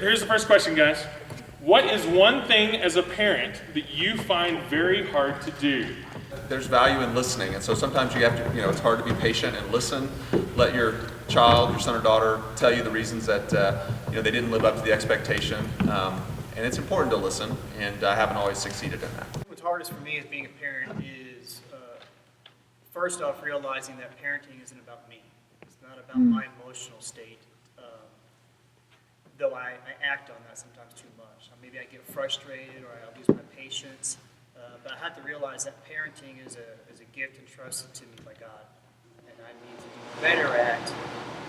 here's the first question, guys. What is one thing as a parent that you find very hard to do? There's value in listening, and so sometimes you have to, it's hard to be patient and listen. Let your child, your son or daughter, tell you the reasons that they didn't live up to the expectation, and it's important to listen. And I haven't always succeeded in that. What's hardest for me as being a parent is first off realizing that parenting isn't about me. It's not about my emotional state. Though I act on that sometimes too much. Maybe I get frustrated or I lose my patience. But I have to realize that parenting is a gift entrusted to me by God. And I need to do better at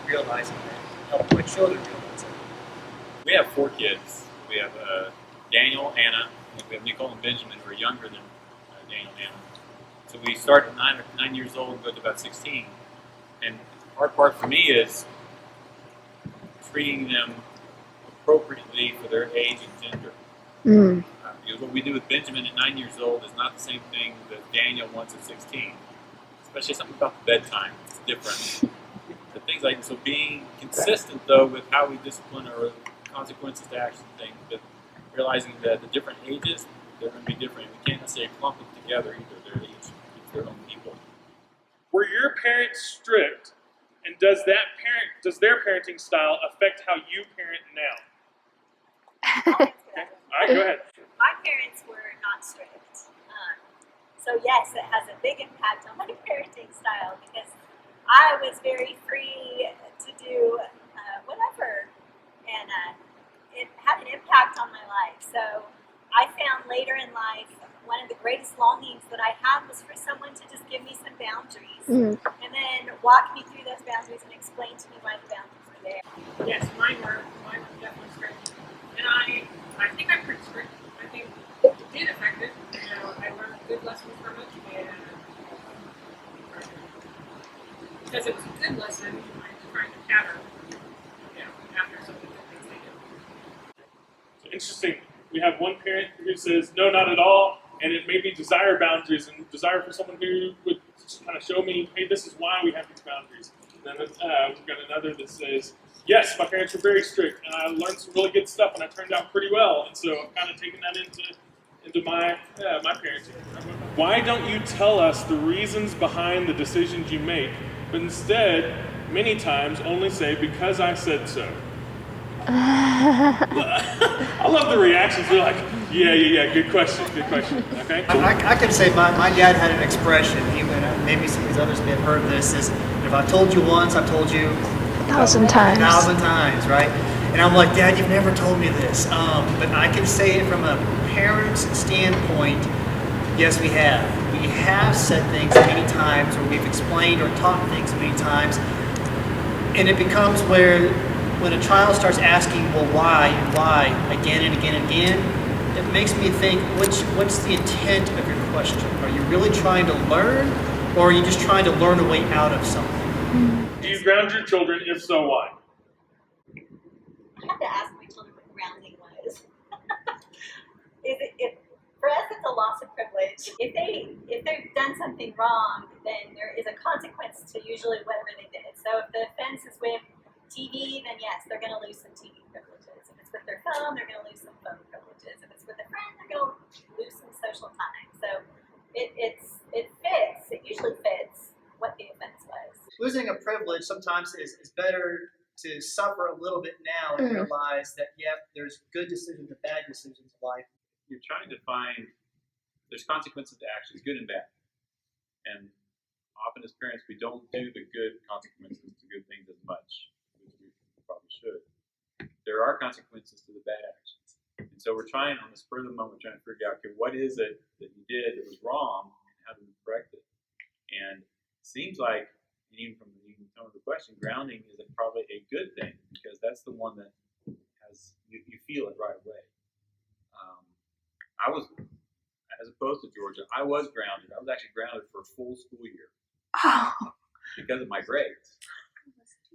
realizing that, help my children realize that. We have 4 kids. We have Daniel, Anna, and we have Nicole and Benjamin, who are younger than Daniel and Anna. So we start at 9 years old and go to about 16. And the hard part for me is treating them appropriately for their age and gender. Because what we do with Benjamin at 9 years old is not the same thing that Daniel wants at 16. Especially something about the bedtime. It's different. The things like so being consistent though with how we discipline or consequences to action things, but realizing that the different ages they're going to be different. We can't necessarily clump them together either. They're each their own people. Were your parents strict, and does their parenting style affect how you parent now? Okay. All right, go ahead. My parents were not strict. So yes, it has a big impact on my parenting style because I was very free to do whatever. And it had an impact on my life. So I found later in life, one of the greatest longings that I had was for someone to just give me some boundaries and then walk me through those boundaries and explain to me why the boundaries were there. Yes, mine were definitely strict. And I think I'm pretty strict. I think it did affect it. I learned good lessons from it. And because it was a good lesson, I was trying to pattern, after some of the good things they did. So interesting. We have one parent who says, no, not at all, and it made me desire boundaries and desire for someone who would just kind of show me, hey, this is why we have these boundaries. And then we've got another that says, yes, my parents were very strict, and I learned some really good stuff, and I turned out pretty well, and so I've kind of taken that into my parenting. Why don't you tell us the reasons behind the decisions you make, but instead, many times, only say, because I said so? I love the reactions. They're like, yeah, good question, okay? I could say my dad had an expression, maybe some of these others may have heard of this, is if I told you once, I've told you 1,000 times. 1,000 times, right? And I'm like, Dad, you've never told me this. But I can say it from a parent's standpoint, yes, we have. We have said things many times, or we've explained or taught things many times, and it becomes where when a child starts asking, well, why and why, again and again and again, it makes me think, what's the intent of your question? Are you really trying to learn, or are you just trying to learn a way out of something? Do you ground your children? If so, why? I had to ask my children what grounding was. For us, it's a loss of privilege. If they've done something wrong, then there is a consequence to usually whatever they did. So if the offense is with TV, then yes, they're going to lose some TV privileges. If it's with their phone, they're going to lose some phone privileges. If it's with a friend, they're going to lose some social time. So it fits. It usually fits what the offense was. Losing a privilege sometimes is better to suffer a little bit now and realize that, there's good decisions and bad decisions in life. You're trying to find there's consequences to actions, good and bad. And often as parents, we don't do the good consequences to good things as much, which we probably should. There are consequences to the bad actions. And so we're trying, on the spur of the moment, trying to figure out, okay, what is it that you did that was wrong, and how do we correct it? And it seems like, even from the tone of the question, grounding is probably a good thing, because that's the one that has, you feel it right away. I was, as opposed to Georgia, I was grounded. I was actually grounded for a full school year because of my grades.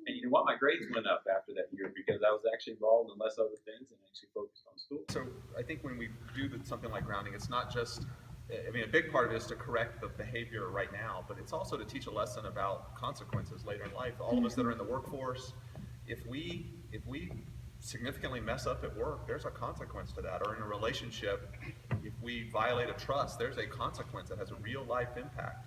And you know what? My grades went up after that year because I was actually involved in less other things and actually focused on school. So I think when we do something like grounding, it's not just, a big part of it is to correct the behavior right now, but it's also to teach a lesson about consequences later in life. All of us that are in the workforce, if we significantly mess up at work, there's a consequence to that. Or in a relationship, if we violate a trust, there's a consequence that has a real life impact.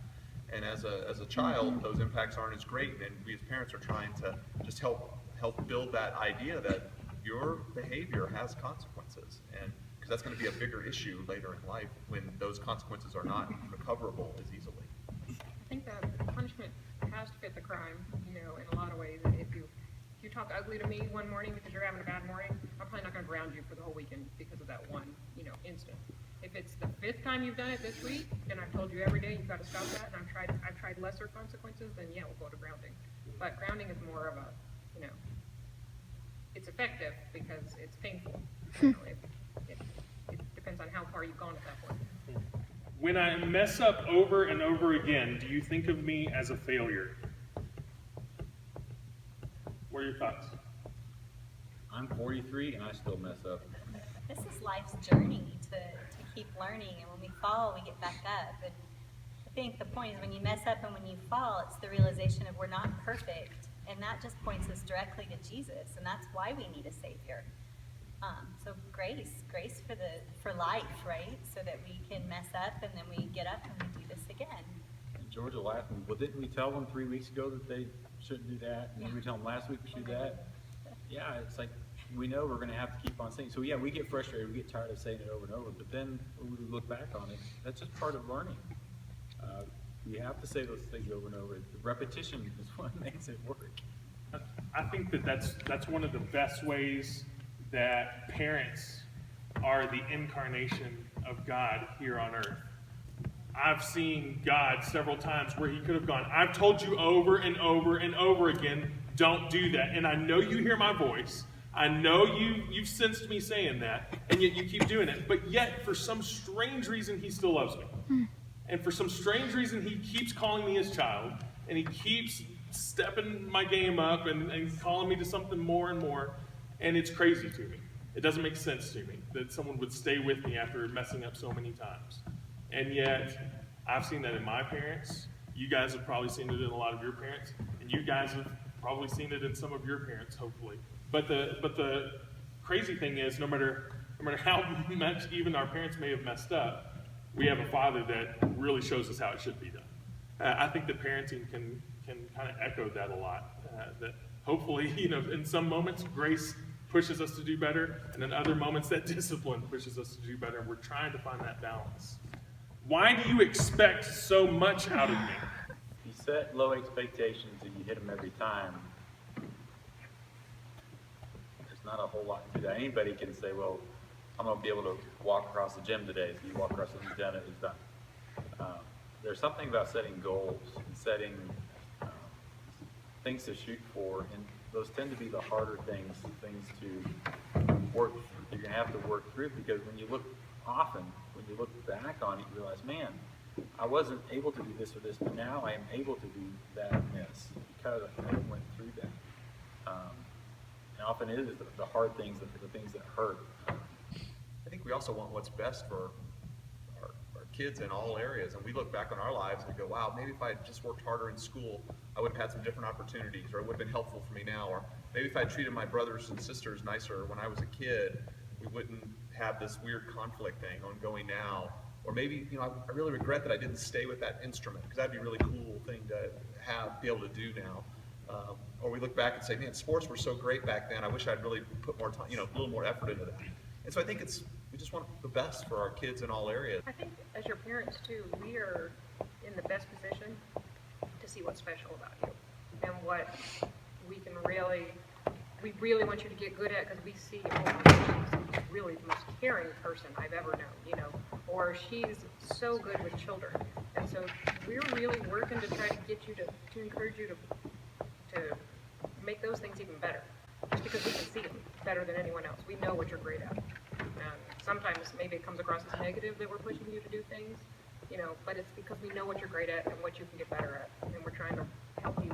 And as a child, those impacts aren't as great, and we as parents are trying to just help build that idea that your behavior has consequences, and because that's going to be a bigger issue later in life when those consequences are not recoverable as easily. I think that punishment has to fit the crime, you know, in a lot of ways. If you talk ugly to me one morning because you're having a bad morning, I'm probably not going to ground you for the whole weekend because of that one, you know, instant. If it's the 5th time you've done it this week, and I've told you every day you've got to stop that, and I've tried lesser consequences, then yeah, we'll go to grounding. But grounding is more of a, you know, it's effective because it's painful. You know, it depends on how far you've gone at that point. When I mess up over and over again, do you think of me as a failure? What are your thoughts? I'm 43 and I still mess up. This is life's journey to keep learning, and when we fall, we get back up. And I think the point is when you mess up and when you fall, it's the realization of we're not perfect, and that just points us directly to Jesus, and that's why we need a Savior. So grace for life, right? So that we can mess up and then we get up and we do this again. And Georgia laughing, well, didn't we tell them 3 weeks ago that they shouldn't do that? And then we tell them last week we should do that? Yeah, it's like we know we're going to have to keep on saying. So yeah, we get frustrated, we get tired of saying it over and over, but then when we look back on it, that's just part of learning. We have to say those things over and over. The repetition is what makes it work. I think that's one of the best ways that parents are the incarnation of God here on earth. I've seen God several times where he could have gone, I've told you over and over and over again, don't do that. And I know you hear my voice. I know you've sensed me saying that, and yet you keep doing it. But yet, for some strange reason, he still loves me. And for some strange reason, he keeps calling me his child, and he keeps stepping my game up and calling me to something more and more. And it's crazy to me. It doesn't make sense to me that someone would stay with me after messing up so many times. And yet, I've seen that in my parents. You guys have probably seen it in a lot of your parents. And you guys have probably seen it in some of your parents, hopefully. But the crazy thing is, no matter how much even our parents may have messed up, we have a Father that really shows us how it should be done. I think that parenting can kind of echo that a lot. That hopefully, in some moments, grace pushes us to do better, and in other moments, that discipline pushes us to do better, and we're trying to find that balance. Why do you expect so much out of me? You set low expectations and you hit them every time. There's not a whole lot to that. Anybody can say, well, I'm going to be able to walk across the gym today. So you walk across the gym, it's done. There's something about setting goals and setting things to shoot for, and those tend to be the harder things to work through. You're going to have to work through, because when you look back on it, you realize, man, I wasn't able to do this or this, but now I am able to do that and this because I went through that. And often it is the hard things, the things that hurt. I think we also want what's best for our kids in all areas. And we look back on our lives and we go, wow, maybe if I had just worked harder in school, I would have had some different opportunities, or it would have been helpful for me now. Or maybe if I treated my brothers and sisters nicer when I was a kid, we wouldn't have this weird conflict thing ongoing now. Or maybe, I really regret that I didn't stay with that instrument, because that'd be a really cool thing to be able to do now. Or we look back and say, man, sports were so great back then. I wish I'd really put more time, a little more effort into that. And so I think we just want the best for our kids in all areas. I think as your parents too, we are in the best position to see what's special about you and what we really want you to get good at, because we see, she's really the most caring person I've ever known, or she's so good with children. And so we're really working to try to get you to encourage you to make those things even better, just because we can see them better than anyone else. We know what you're great at. Sometimes maybe it comes across as negative that we're pushing you to do things, but it's because we know what you're great at and what you can get better at, and we're trying to help you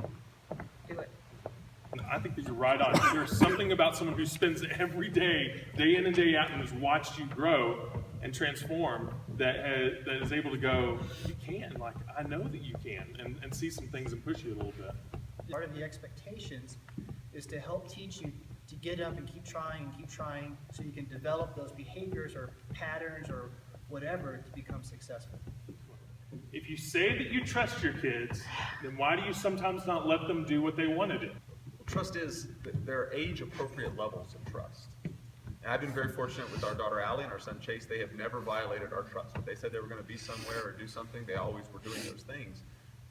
do it. I think that you're right on. There's something about someone who spends every day in and day out, and has watched you grow and transform, that is able to go, you can, I know that you can, and see some things and push you a little bit. Part of the expectations is to help teach you to get up and keep trying so you can develop those behaviors or patterns or whatever to become successful. If you say that you trust your kids, then why do you sometimes not let them do what they want to do? Trust is, there are age-appropriate levels of trust. And I've been very fortunate with our daughter Allie and our son Chase. They have never violated our trust. If they said they were going to be somewhere or do something, they always were doing those things.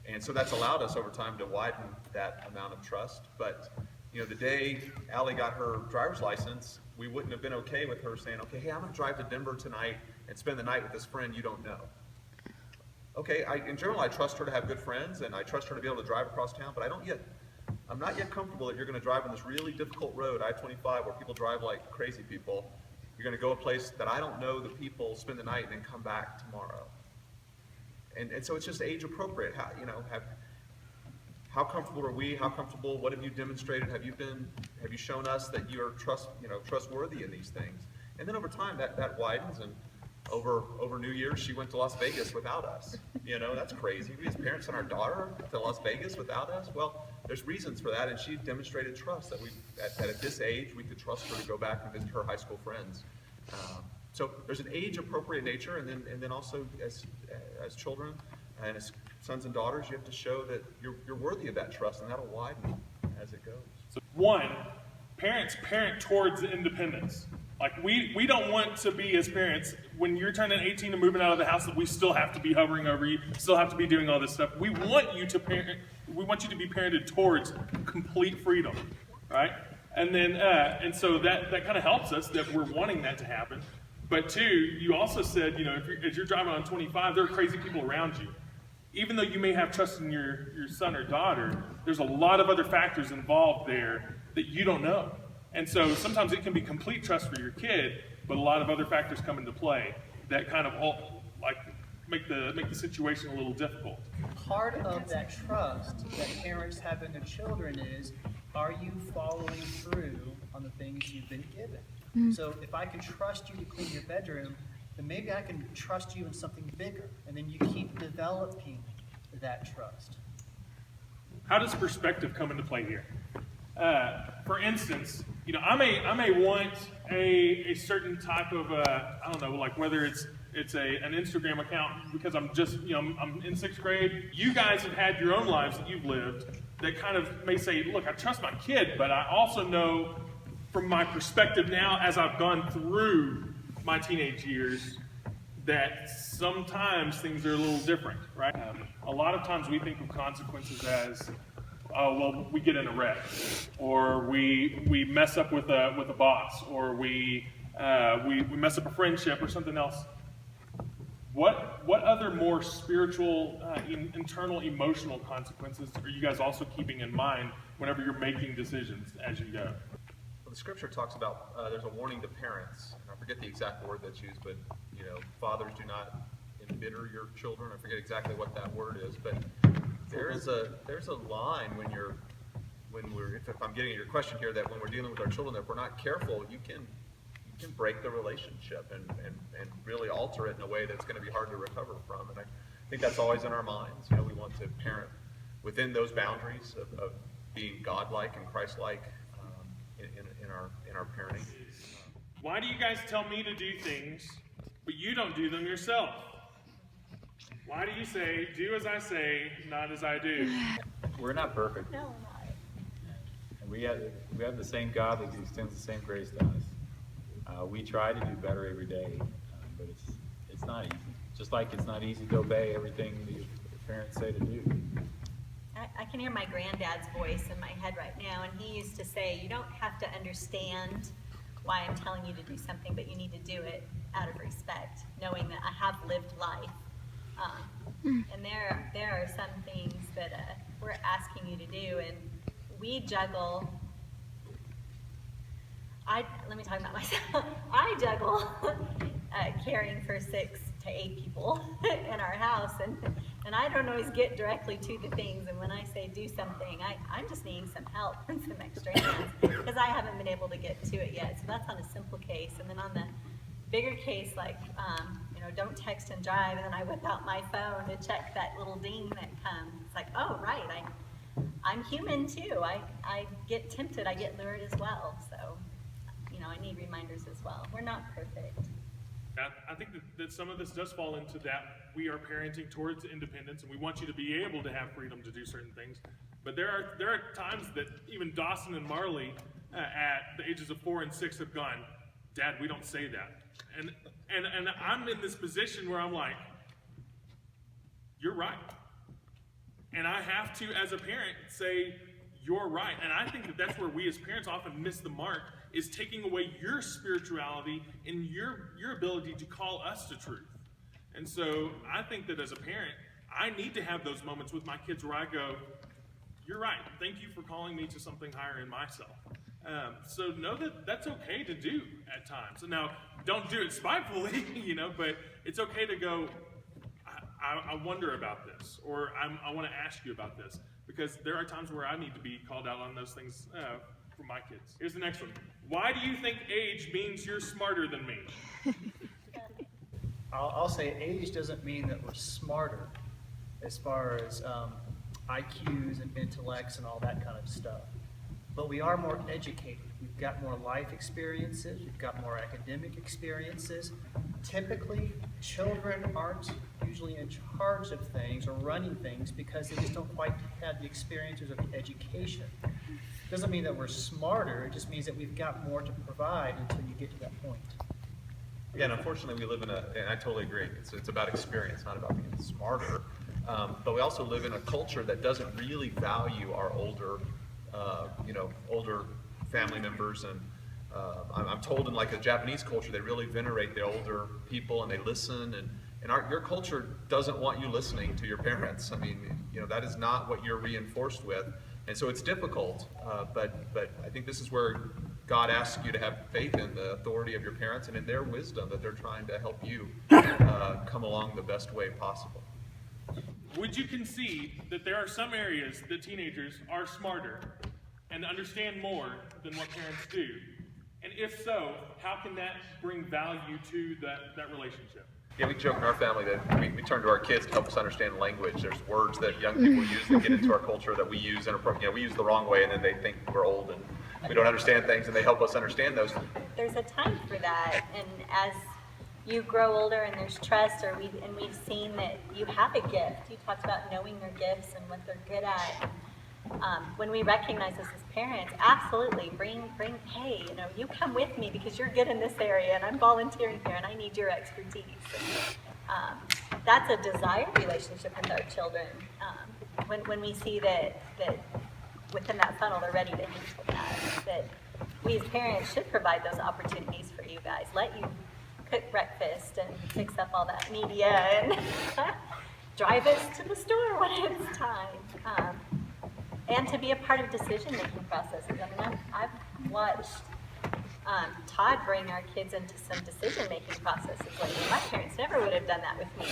And so that's allowed us over time to widen that amount of trust. But, you know, the day Allie got her driver's license, we wouldn't have been okay with her saying, okay, hey, I'm going to drive to Denver tonight and spend the night with this friend you don't know. Okay, in general, I trust her to have good friends, and I trust her to be able to drive across town, but I'm not yet comfortable that you're going to drive on this really difficult road, I-25, where people drive like crazy people. You're going to go a place that I don't know the people, spend the night, and then come back tomorrow. And so it's just age appropriate. How comfortable are we? How comfortable? What have you demonstrated? Have you shown us that you are trustworthy in these things? And then over time, that widens, and over New Year's, she went to Las Vegas without us. That's crazy. We as parents sent our daughter to Las Vegas without us. Well, there's reasons for that, and she demonstrated trust that at this age we could trust her to go back and visit her high school friends. So there's an age-appropriate nature, and then also as children and as sons and daughters, you have to show that you're worthy of that trust, and that'll widen as it goes. So one, parents parent towards independence. Like we don't want to be, as parents, when you're turning 18 and moving out of the house, that we still have to be hovering over you, still have to be doing all this stuff. We want you to parent. We want you to be parented towards complete freedom, right? And then and so that kind of helps us that we're wanting that to happen. But two, you also said, as you're driving on 25, there are crazy people around you. Even though you may have trust in your son or daughter, there's a lot of other factors involved there that you don't know. And so sometimes it can be complete trust for your kid, but a lot of other factors come into play that kind of make the situation a little difficult. Part of that trust that parents have in their children is, are you following through on the things you've been given? So if I can trust you to clean your bedroom, then maybe I can trust you in something bigger, and then you keep developing that trust. How does perspective come into play here? For instance, I may want a certain type of I don't know, like whether it's an Instagram account because I'm just I'm in 6th grade. You guys have had your own lives that you've lived that kind of may say, look, I trust my kid, but I also know from my perspective now, as I've gone through my teenage years, that sometimes things are a little different, right? A lot of times we think of consequences as, oh, well, we get in a wreck, or we mess up with a boss, or we mess up a friendship or something else. What other more spiritual, internal, emotional consequences are you guys also keeping in mind whenever you're making decisions as you go? Well, the scripture talks about there's a warning to parents. And I forget the exact word that's used, but fathers, do not embitter your children. I forget exactly what that word is, but there's a line if I'm getting at your question here, that when we're dealing with our children, that if we're not careful, you can break the relationship and really alter it in a way that's going to be hard to recover from. And I think that's always in our minds. We want to parent within those boundaries of being godlike and Christ-like in our parenting. Why do you guys tell me to do things, but you don't do them yourself? Why do you say, do as I say, not as I do? We're not perfect. No, I'm not. And we have the same God that extends the same grace to us. We try to do better every day, but it's not easy. Just like it's not easy to obey everything the parents say to do. I can hear my granddad's voice in my head right now, and he used to say, you don't have to understand why I'm telling you to do something, but you need to do it out of respect, knowing that I have lived life. And there are some things that we're asking you to do, and we juggle. Let me talk about myself. I juggle caring for 6 to 8 people in our house, and I don't always get directly to the things. And when I say do something, I'm just needing some help and some extra hands because I haven't been able to get to it yet. So that's on a simple case. And then on the bigger case, like don't text and drive, and then I whip out my phone to check that little ding that comes. It's like, oh right, I'm human too. I get tempted, I get lured as well. So, I need reminders as well. We're not perfect. I think that some of this does fall into that we are parenting towards independence, and we want you to be able to have freedom to do certain things. But there are times that even Dawson and Marley, at the ages of 4 and 6, have gone, "Dad, we don't say that," and I'm in this position where I'm like, "You're right," and I have to, as a parent, say, "You're right," and I think that that's where we as parents often miss the mark, is taking away your spirituality and your ability to call us to truth. And so I think that as a parent, I need to have those moments with my kids where I go, "You're right. Thank you for calling me to something higher in myself." So know that that's okay to do at times. And now, don't do it spitefully, but it's okay to go, I wonder about this, or I want to ask you about this, because there are times where I need to be called out on those things for my kids. Here's the next one. Why do you think age means you're smarter than me? I'll say age doesn't mean that we're smarter as far as IQs and intellects and all that kind of stuff. But we are more educated. We've got more life experiences. We've got more academic experiences. Typically, children aren't usually in charge of things or running things because they just don't quite have the experiences or the education. Doesn't mean that we're smarter. It just means that we've got more to provide until you get to that point. Again, unfortunately, we live in and I totally agree, it's about experience, not about being smarter. But we also live in a culture that doesn't really value our older family members. And I'm told in like a Japanese culture, they really venerate the older people and they listen. And your culture doesn't want you listening to your parents. I mean, that is not what you're reinforced with. And so it's difficult, but I think this is where God asks you to have faith in the authority of your parents and in their wisdom, that they're trying to help you come along the best way possible. Would you concede that there are some areas that teenagers are smarter and understand more than what parents do? And if so, how can that bring value to that relationship? Yeah, we joke in our family that we turn to our kids to help us understand language. There's words that young people use that get into our culture that we use we use the wrong way, and then they think we're old and we don't understand things, and they help us understand those. There's a time for that, and as you grow older and there's trust, we've seen that you have a gift. You talked about knowing their gifts and what they're good at. When we recognize this as parents, absolutely bring. Hey, you come with me because you're good in this area, and I'm volunteering here, and I need your expertise. That's a desired relationship with our children. When we see that within that funnel, they're ready to handle that we as parents should provide those opportunities for you guys. Let you cook breakfast and fix up all that media and drive us to the store when it's time. And to be a part of decision-making processes. I mean, I've watched Todd bring our kids into some decision-making processes lately. My parents never would have done that with me.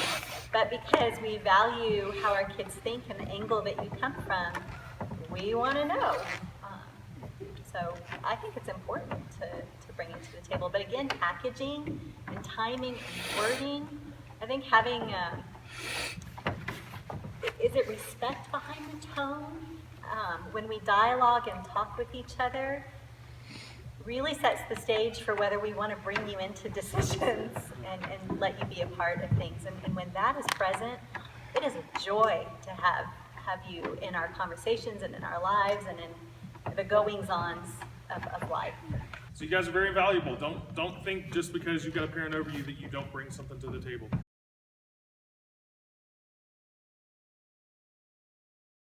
But because we value how our kids think and the angle that you come from, we want to know. So I think it's important to bring it to the table. But again, packaging and timing and wording, I think having, is it respect behind the tone? When we dialogue and talk with each other, really sets the stage for whether we want to bring you into decisions and let you be a part of things. And when that is present, it is a joy to have you in our conversations and in our lives and in the goings-ons of life. So you guys are very valuable. Don't think just because you've got a parent over you that you don't bring something to the table.